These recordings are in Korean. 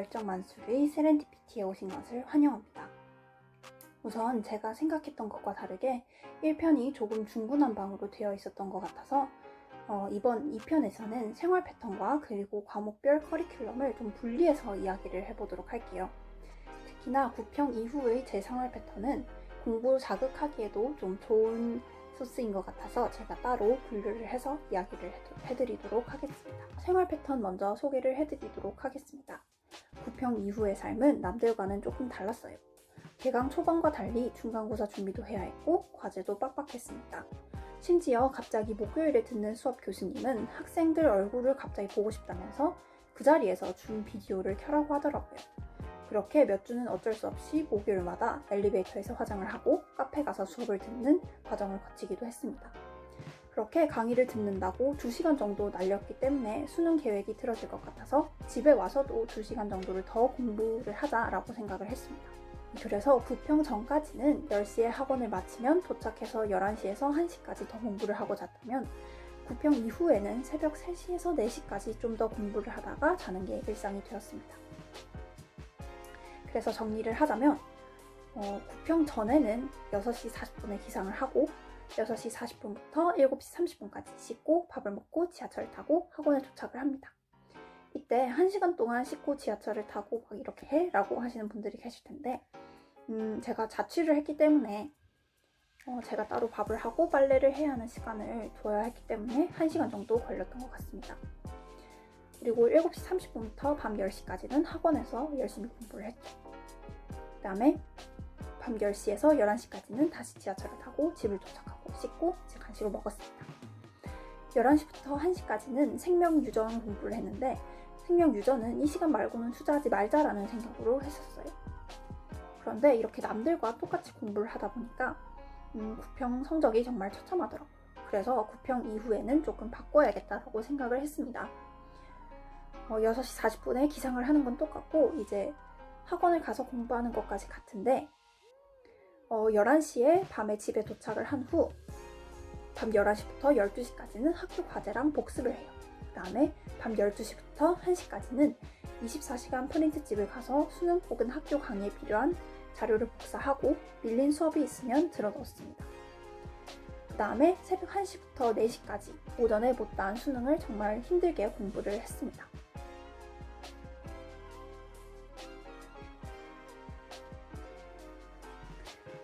열정 만수르의 세렌디피티에 오신 것을 환영합니다. 우선 제가 생각했던 것과 다르게 1편이 조금 중구난방으로 되어 있었던 것 같아서 이번 2편에서는 생활 패턴과 그리고 과목별 커리큘럼을 좀 분리해서 이야기를 해보도록 할게요. 특히나 9편 이후의 제 생활 패턴은 공부 자극하기에도 좀 좋은 소스인 것 같아서 제가 따로 분류를 해서 이야기를 해드리도록 하겠습니다. 생활 패턴 먼저 소개를 해드리도록 하겠습니다. 9편 이후의 삶은 남들과는 조금 달랐어요. 개강 초반과 달리 중간고사 준비도 해야 했고 과제도 빡빡했습니다. 심지어 갑자기 목요일에 듣는 수업 교수님은 학생들 얼굴을 갑자기 보고 싶다면서 그 자리에서 줌 비디오를 켜라고 하더라고요. 그렇게 몇 주는 어쩔 수 없이 목요일마다 엘리베이터에서 화장을 하고 카페 가서 수업을 듣는 과정을 거치기도 했습니다. 그렇게 강의를 듣는다고 2시간 정도 날렸기 때문에 수능 계획이 틀어질 것 같아서 집에 와서도 2시간 정도를 더 공부를 하자라고 생각을 했습니다. 그래서 9편 전까지는 10시에 학원을 마치면 도착해서 11시에서 1시까지 더 공부를 하고 잤다면 9편 이후에는 새벽 3시에서 4시까지 좀 더 공부를 하다가 자는 게 일상이 되었습니다. 그래서 정리를 하자면 9편 전에는 6시 40분에 기상을 하고 6시 40분부터 7시 30분까지 씻고 밥을 먹고 지하철을 타고 학원에 도착을 합니다. 이때 1시간 동안 씻고 지하철을 타고 막 이렇게 해? 라고 하시는 분들이 계실 텐데 제가 자취를 했기 때문에 제가 따로 밥을 하고 빨래를 해야 하는 시간을 둬야 했기 때문에 1시간 정도 걸렸던 것 같습니다. 그리고 7시 30분부터 밤 10시까지는 학원에서 열심히 공부를 했죠. 그 다음에 밤 10시에서 11시까지는 다시 지하철을 타고 집을 도착하고 씻고 이제 간식을 먹었습니다. 11시부터 1시까지는 생명유전 공부를 했는데 생명유전은 이 시간 말고는 투자하지 말자라는 생각으로 했었어요. 그런데 이렇게 남들과 똑같이 공부를 하다 보니까 9편 성적이 정말 처참하더라고요. 그래서 9편 이후에는 조금 바꿔야겠다라고 생각을 했습니다. 6시 40분에 기상을 하는 건 똑같고 이제 학원을 가서 공부하는 것까지 같은데 11시에 밤에 집에 도착을 한 후 밤 11시부터 12시까지는 학교 과제랑 복습을 해요. 그 다음에 밤 12시부터 1시까지는 24시간 프린트집을 가서 수능 혹은 학교 강의에 필요한 자료를 복사하고 밀린 수업이 있으면 들어 넣었습니다. 그 다음에 새벽 1시부터 4시까지 오전에 못다한 수능을 정말 힘들게 공부를 했습니다.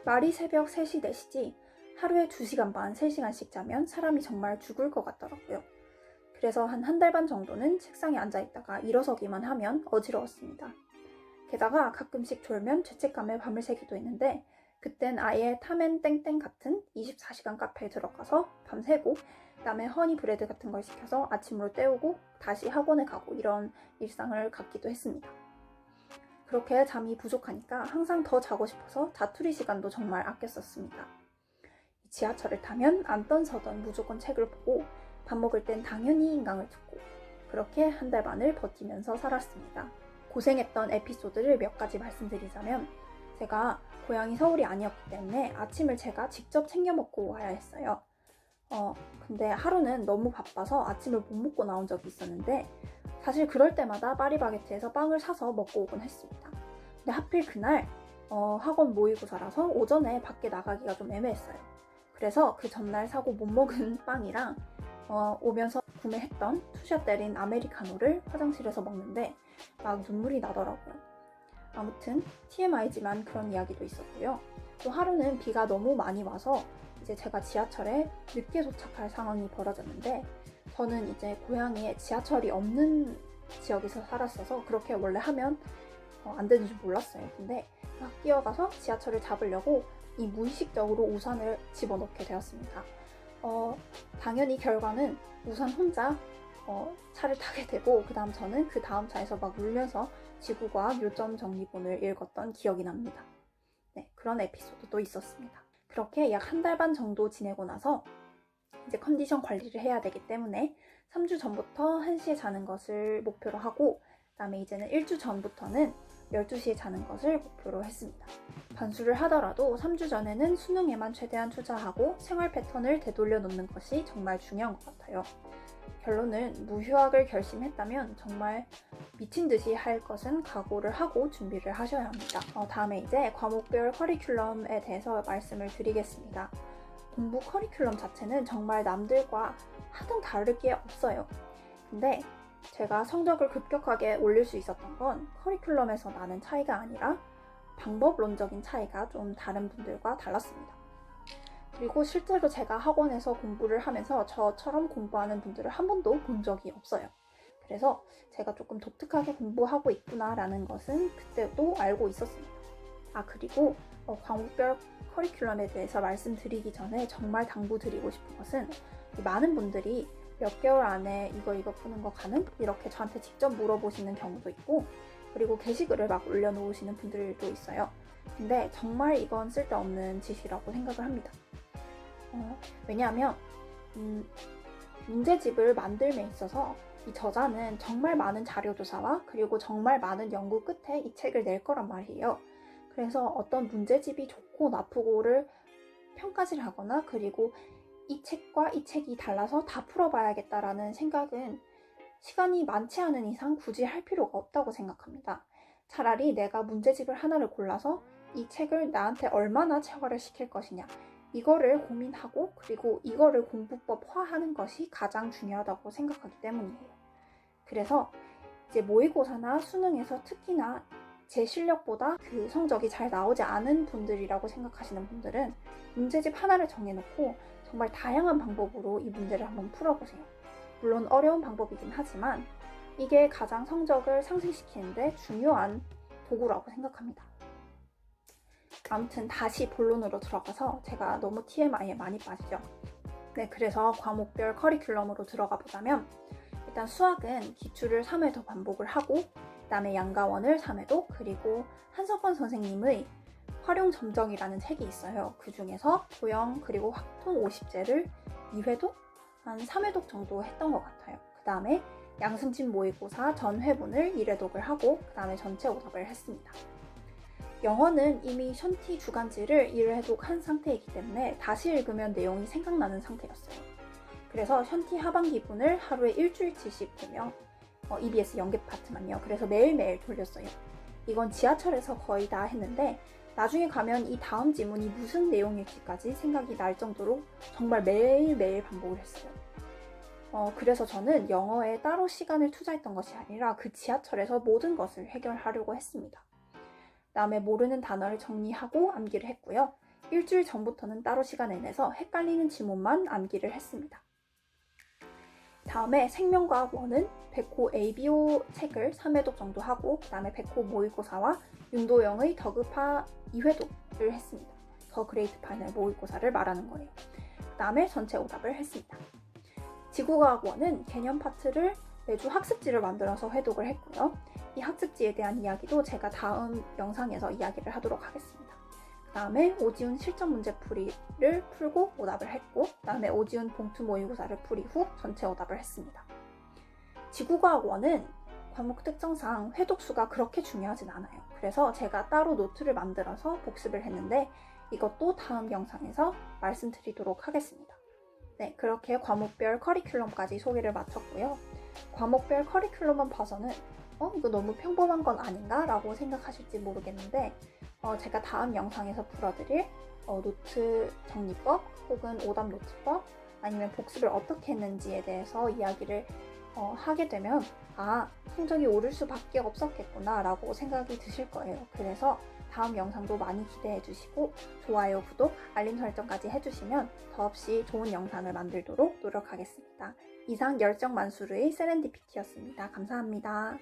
말이 새벽 3시, 4시지 하루에 2시간 반, 3시간씩 자면 사람이 정말 죽을 것 같더라고요. 그래서 한 달 반 정도는 책상에 앉아있다가 일어서기만 하면 어지러웠습니다. 게다가 가끔씩 졸면 죄책감에 밤을 새기도 했는데 그땐 아예 타멘땡땡 같은 24시간 카페에 들어가서 밤새고 그다음에 허니브레드 같은 걸 시켜서 아침으로 때우고 다시 학원에 가고 이런 일상을 갖기도 했습니다. 그렇게 잠이 부족하니까 항상 더 자고 싶어서 자투리 시간도 정말 아꼈었습니다. 지하철을 타면 앉던 서던 무조건 책을 보고 밥 먹을 땐 당연히 인강을 듣고 그렇게 한 달 반을 버티면서 살았습니다. 고생했던 에피소드를 몇 가지 말씀드리자면 제가 고향이 서울이 아니었기 때문에 아침을 제가 직접 챙겨 먹고 와야 했어요. 근데 하루는 너무 바빠서 아침을 못 먹고 나온 적이 있었는데 사실 그럴 때마다 파리바게트에서 빵을 사서 먹고 오곤 했습니다. 근데 하필 그날 학원 모의고사라서 오전에 밖에 나가기가 좀 애매했어요. 그래서 그 전날 사고 못 먹은 빵이랑 오면서 구매했던 투샷 때린 아메리카노를 화장실에서 먹는데 막 눈물이 나더라고요. 아무튼 TMI지만 그런 이야기도 있었고요. 또 하루는 비가 너무 많이 와서 이제 제가 지하철에 늦게 도착할 상황이 벌어졌는데 저는 이제 고향에 지하철이 없는 지역에서 살았어서 그렇게 원래 하면 안 되는 줄 몰랐어요. 근데 막 뛰어가서 지하철을 잡으려고 이 무의식적으로 우산을 집어넣게 되었습니다. 당연히 결과는 우산 혼자 차를 타게 되고 그 다음 저는 그 다음 차에서 막 울면서 지구과학 요점 정리본을 읽었던 기억이 납니다. 네, 그런 에피소드도 있었습니다. 그렇게 약 한 달 반 정도 지내고 나서 이제 컨디션 관리를 해야 되기 때문에 3주 전부터 1시에 자는 것을 목표로 하고 그 다음에 이제는 1주 전부터는 12시에 자는 것을 목표로 했습니다. 반수를 하더라도 3주 전에는 수능에만 최대한 투자하고 생활 패턴을 되돌려 놓는 것이 정말 중요한 것 같아요. 결론은 무휴학을 결심했다면 정말 미친 듯이 할 것은 각오를 하고 준비를 하셔야 합니다. 다음에 이제 과목별 커리큘럼에 대해서 말씀을 드리겠습니다. 공부 커리큘럼 자체는 정말 남들과 하등 다를 게 없어요. 근데 제가 성적을 급격하게 올릴 수 있었던 건 커리큘럼에서 나는 차이가 아니라 방법론적인 차이가 좀 다른 분들과 달랐습니다. 그리고 실제로 제가 학원에서 공부를 하면서 저처럼 공부하는 분들을 한 번도 본 적이 없어요. 그래서 제가 조금 독특하게 공부하고 있구나라는 것은 그때도 알고 있었습니다. 그리고 과목별 커리큘럼에 대해서 말씀드리기 전에 정말 당부드리고 싶은 것은 많은 분들이 몇 개월 안에 이거 푸는 거 가능? 이렇게 저한테 직접 물어보시는 경우도 있고, 그리고 게시글을 막 올려놓으시는 분들도 있어요. 근데 정말 이건 쓸데없는 짓이라고 생각을 합니다. 왜냐하면 문제집을 만들m에 있어서 이 저자는 정말 많은 자료조사와 그리고 정말 많은 연구 끝에 이 책을 낼 거란 말이에요. 그래서 어떤 문제집이 좋고 나쁘고를 평가를 하거나 그리고 이 책과 이 책이 달라서 다 풀어봐야겠다라는 생각은 시간이 많지 않은 이상 굳이 할 필요가 없다고 생각합니다. 차라리 내가 문제집을 하나를 골라서 이 책을 나한테 얼마나 체화를 시킬 것이냐, 이거를 고민하고 그리고 이거를 공부법화하는 것이 가장 중요하다고 생각하기 때문이에요. 그래서 이제 모의고사나 수능에서 특히나 제 실력보다 그 성적이 잘 나오지 않은 분들이라고 생각하시는 분들은 문제집 하나를 정해놓고 정말 다양한 방법으로 이 문제를 한번 풀어보세요. 물론 어려운 방법이긴 하지만 이게 가장 성적을 상승시키는데 중요한 도구라고 생각합니다. 아무튼 다시 본론으로 들어가서 제가 너무 TMI에 많이 빠지죠. 네, 그래서 과목별 커리큘럼으로 들어가 보자면 일단 수학은 기출을 3회 더 반복을 하고 그 다음에 양가원을 3회독, 그리고 한석원 선생님의 활용점정이라는 책이 있어요. 그 중에서 도형 그리고 확통 50제를 2회독, 한 3회독 정도 했던 것 같아요. 그 다음에 양승진 모의고사 전 회분을 1회독을 하고 그 다음에 전체 오답을 했습니다. 영어는 이미 션티 주간지를 1회독 한 상태이기 때문에 다시 읽으면 내용이 생각나는 상태였어요. 그래서 션티 하반기분을 하루에 일주일치씩 보며 EBS 연계 파트만요. 그래서 매일매일 돌렸어요. 이건 지하철에서 거의 다 했는데 나중에 가면 이 다음 지문이 무슨 내용일지까지 생각이 날 정도로 정말 매일매일 반복을 했어요. 그래서 저는 영어에 따로 시간을 투자했던 것이 아니라 그 지하철에서 모든 것을 해결하려고 했습니다. 다음에 모르는 단어를 정리하고 암기를 했고요. 일주일 전부터는 따로 시간을 내서 헷갈리는 지문만 암기를 했습니다. 다음에 생명과학 1은 백호 ABO 책을 3회독 정도 하고 그 다음에 백호 모의고사와 윤도영의 더급파 2회독을 했습니다. 더 그레이트 파이널 모의고사를 말하는 거예요. 그 다음에 전체 오답을 했습니다. 지구과학 1은 개념 파트를 매주 학습지를 만들어서 회독을 했고요. 이 학습지에 대한 이야기도 제가 다음 영상에서 이야기를 하도록 하겠습니다. 그 다음에 오지훈 실전 문제풀이를 풀고 오답을 했고 그 다음에 오지훈 봉투 모의고사를 풀이 후 전체 오답을 했습니다. 지구과학 1은 과목 특성상 회독수가 그렇게 중요하진 않아요. 그래서 제가 따로 노트를 만들어서 복습을 했는데 이것도 다음 영상에서 말씀드리도록 하겠습니다. 네, 그렇게 과목별 커리큘럼까지 소개를 마쳤고요. 과목별 커리큘럼만 봐서는 이거 너무 평범한 건 아닌가? 라고 생각하실지 모르겠는데 제가 다음 영상에서 풀어드릴 노트 정리법 혹은 오답 노트법 아니면 복습을 어떻게 했는지에 대해서 이야기를 하게 되면 성적이 오를 수밖에 없었겠구나 라고 생각이 드실 거예요. 그래서 다음 영상도 많이 기대해 주시고 좋아요, 구독, 알림 설정까지 해주시면 더없이 좋은 영상을 만들도록 노력하겠습니다. 이상 열정 만수르의 세렌디피티였습니다. 감사합니다.